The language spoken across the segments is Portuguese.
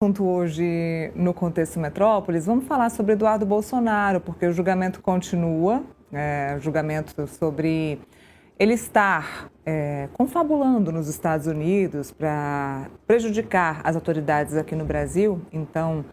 Assunto hoje no Contexto Metrópolis, vamos falar sobre Eduardo Bolsonaro, porque o julgamento continua, o julgamento sobre ele estar confabulando nos Estados Unidos para prejudicar as autoridades aqui no Brasil. Então,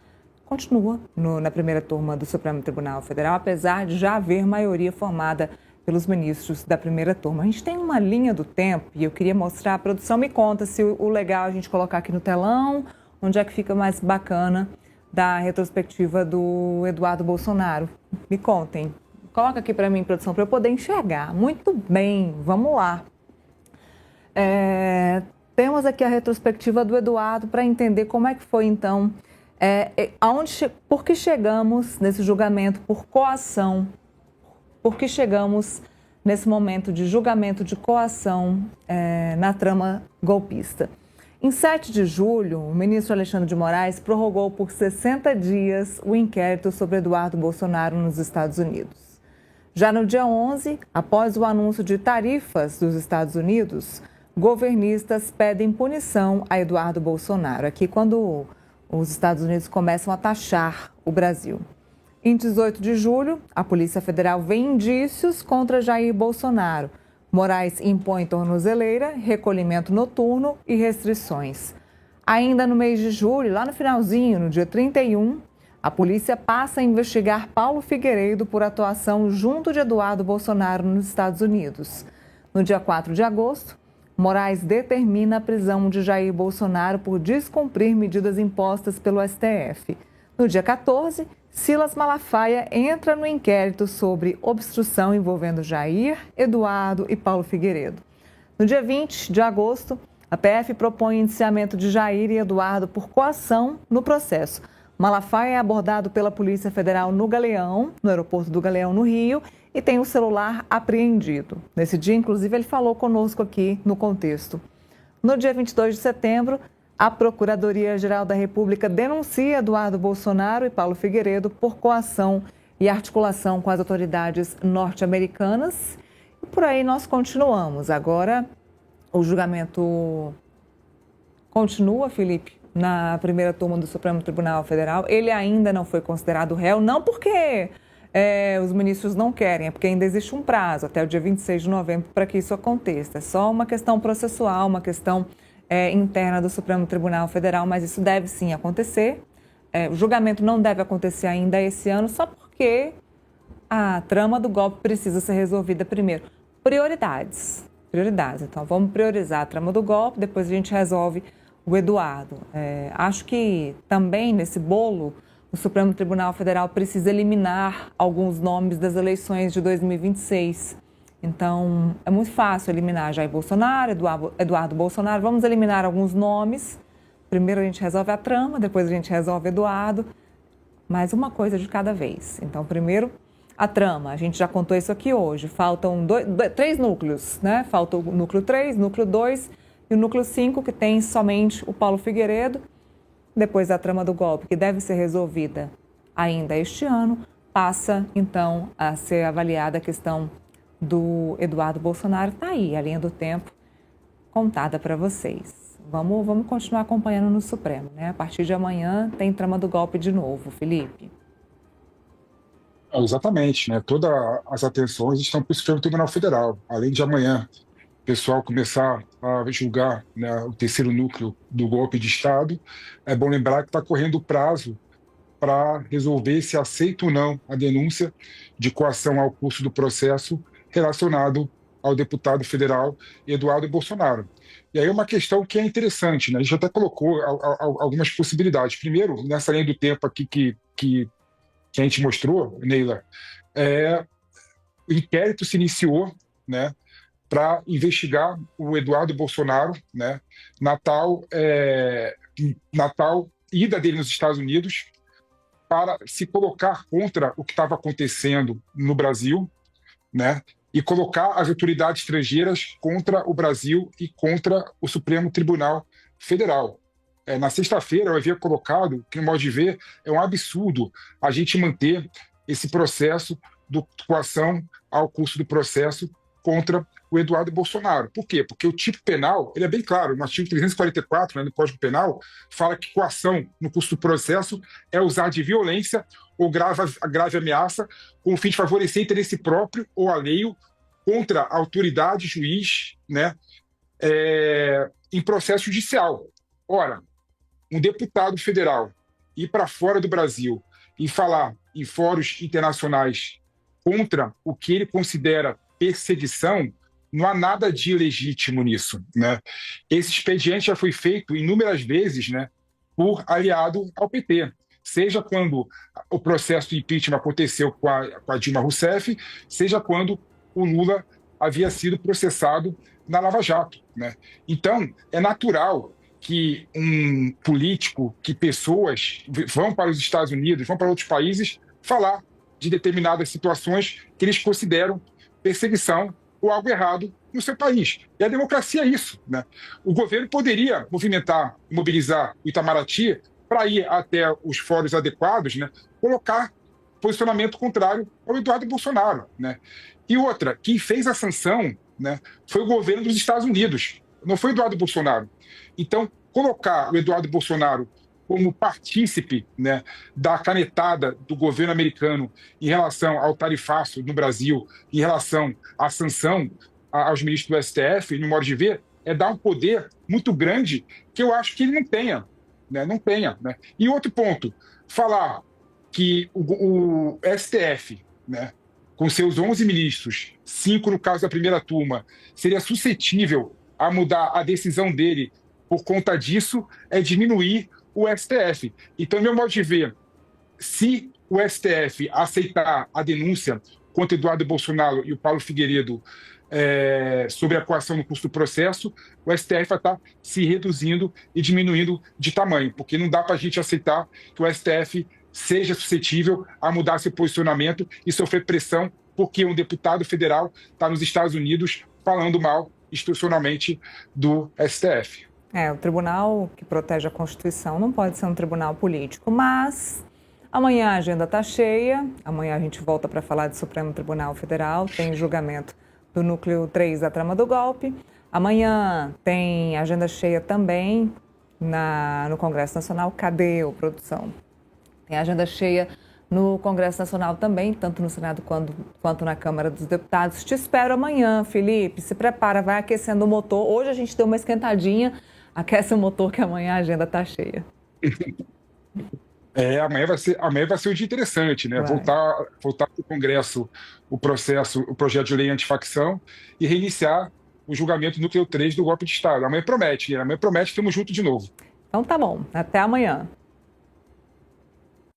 continua na primeira turma do Supremo Tribunal Federal, apesar de já haver maioria formada pelos ministros da primeira turma. A gente tem uma linha do tempo e eu queria mostrar, a produção me conta se o legal é a gente colocar aqui no telão, onde é que fica mais bacana da retrospectiva do Eduardo Bolsonaro. Me contem. Coloca aqui para mim, produção, para eu poder enxergar. Muito bem, vamos lá. Temos aqui a retrospectiva do Eduardo para entender como é que foi, então, por que chegamos nesse julgamento por coação, por que chegamos nesse momento de julgamento de coação na trama golpista. Em 7 de julho, o ministro Alexandre de Moraes prorrogou por 60 dias o inquérito sobre Eduardo Bolsonaro nos Estados Unidos. Já no dia 11, após o anúncio de tarifas dos Estados Unidos, governistas pedem punição a Eduardo Bolsonaro. Aqui, quando os Estados Unidos começam a taxar o Brasil. Em 18 de julho, a Polícia Federal vê indícios contra Jair Bolsonaro. Moraes impõe tornozeleira, recolhimento noturno e restrições. Ainda no mês de julho, lá no finalzinho, no dia 31, a polícia passa a investigar Paulo Figueiredo por atuação junto de Eduardo Bolsonaro nos Estados Unidos. No dia 4 de agosto, Moraes determina a prisão de Jair Bolsonaro por descumprir medidas impostas pelo STF. No dia 14, Silas Malafaia entra no inquérito sobre obstrução envolvendo Jair, Eduardo e Paulo Figueiredo. No dia 20 de agosto, a PF propõe indiciamento de Jair e Eduardo por coação no processo. Malafaia é abordado pela Polícia Federal no Galeão, no aeroporto do Galeão, no Rio, e tem o celular apreendido. Nesse dia, inclusive, ele falou conosco aqui no Contexto. No dia 22 de setembro, a Procuradoria-Geral da República denuncia Eduardo Bolsonaro e Paulo Figueiredo por coação e articulação com as autoridades norte-americanas. E por aí nós continuamos. Agora, o julgamento continua, Felipe, na primeira turma do Supremo Tribunal Federal. Ele ainda não foi considerado réu, não porque os ministros não querem, é porque ainda existe um prazo, até o dia 26 de novembro, para que isso aconteça. É só uma questão processual, uma questão interna do Supremo Tribunal Federal, mas isso deve sim acontecer. O julgamento não deve acontecer ainda esse ano, só porque a trama do golpe precisa ser resolvida primeiro. Prioridades. Então, vamos priorizar a trama do golpe, depois a gente resolve o Eduardo. Acho que também nesse bolo, o Supremo Tribunal Federal precisa eliminar alguns nomes das eleições de 2026. Então, é muito fácil eliminar Jair Bolsonaro, Eduardo Bolsonaro. Vamos eliminar alguns nomes. Primeiro a gente resolve a trama, depois a gente resolve Eduardo. Mas uma coisa de cada vez. Então, primeiro, a trama. A gente já contou isso aqui hoje. Faltam 3 núcleos, né? Falta o núcleo 3, núcleo 2 e o núcleo 5, que tem somente o Paulo Figueiredo. Depois a trama do golpe, que deve ser resolvida ainda este ano, passa, então, a ser avaliada a questão do Eduardo Bolsonaro. Está aí a linha do tempo contada para vocês. Vamos continuar acompanhando no Supremo, né? A partir de amanhã tem trama do golpe de novo, Felipe. Exatamente, né? Todas as atenções estão para o Supremo Tribunal Federal. Além de amanhã o pessoal começar a julgar, né, o terceiro núcleo do golpe de Estado, é bom lembrar que está correndo o prazo para resolver se aceita ou não a denúncia de coação ao curso do processo relacionado ao deputado federal Eduardo Bolsonaro. E aí é uma questão que é interessante, né? A gente até colocou algumas possibilidades. Primeiro, nessa linha do tempo aqui que a gente mostrou, Neila, o inquérito se iniciou, né, para investigar o Eduardo Bolsonaro, né, na tal ida dele nos Estados Unidos para se colocar contra o que estava acontecendo no Brasil, né, e colocar as autoridades estrangeiras contra o Brasil e contra o Supremo Tribunal Federal. Na sexta-feira eu havia colocado que, no modo de ver, é um absurdo a gente manter esse processo de coação ao curso do processo contra o Eduardo Bolsonaro. Por quê? Porque o tipo penal ele é bem claro. No artigo 344, né, do Código Penal, fala que coação no curso do processo é usar de violência ou grave ameaça com o fim de favorecer interesse próprio ou alheio contra a autoridade, juiz, né, em processo judicial. Ora, um deputado federal ir para fora do Brasil e falar em fóruns internacionais contra o que ele considera perseguição, não há nada de ilegítimo nisso, né? Esse expediente já foi feito inúmeras vezes, né, por aliado ao PT, seja quando o processo de impeachment aconteceu com a Dilma Rousseff, seja quando o Lula havia sido processado na Lava Jato, né? Então, é natural que um político, que pessoas vão para os Estados Unidos, vão para outros países falar de determinadas situações que eles consideram perseguição ou algo errado no seu país. E a democracia é isso, né? O governo poderia mobilizar o Itamaraty para ir até os fóruns adequados, né? Colocar posicionamento contrário ao Eduardo Bolsonaro, né? E outra, quem fez a sanção, né, foi o governo dos Estados Unidos, não foi o Eduardo Bolsonaro. Então, colocar o Eduardo Bolsonaro como partícipe, né, da canetada do governo americano em relação ao tarifaço no Brasil, em relação à sanção aos ministros do STF, no modo de ver, é dar um poder muito grande que eu acho que ele não tenha. Né, não tenha, né? E outro ponto, falar que o STF, né, com seus 11 ministros, 5 no caso da primeira turma, seria suscetível a mudar a decisão dele por conta disso, é diminuir o STF. Então, meu modo de ver, se o STF aceitar a denúncia contra Eduardo Bolsonaro e o Paulo Figueiredo sobre a coação no curso do processo, o STF vai estar se reduzindo e diminuindo de tamanho, porque não dá para a gente aceitar que o STF seja suscetível a mudar seu posicionamento e sofrer pressão porque um deputado federal está nos Estados Unidos falando mal institucionalmente do STF. O tribunal que protege a Constituição não pode ser um tribunal político, mas amanhã a agenda está cheia, amanhã a gente volta para falar do Supremo Tribunal Federal, tem julgamento do núcleo 3 da trama do golpe, amanhã tem agenda cheia também no Congresso Nacional. Cadê a produção? Tem agenda cheia no Congresso Nacional também, tanto no Senado quanto na Câmara dos Deputados. Te espero amanhã, Felipe. Se prepara, vai aquecendo o motor. Hoje a gente deu uma esquentadinha, aquece o motor que amanhã a agenda está cheia. Amanhã vai ser um dia interessante, né? Voltar para o Congresso o projeto de lei antifacção e reiniciar o julgamento núcleo 3 do golpe de Estado. Amanhã promete, estamos juntos de novo. Então tá bom, até amanhã.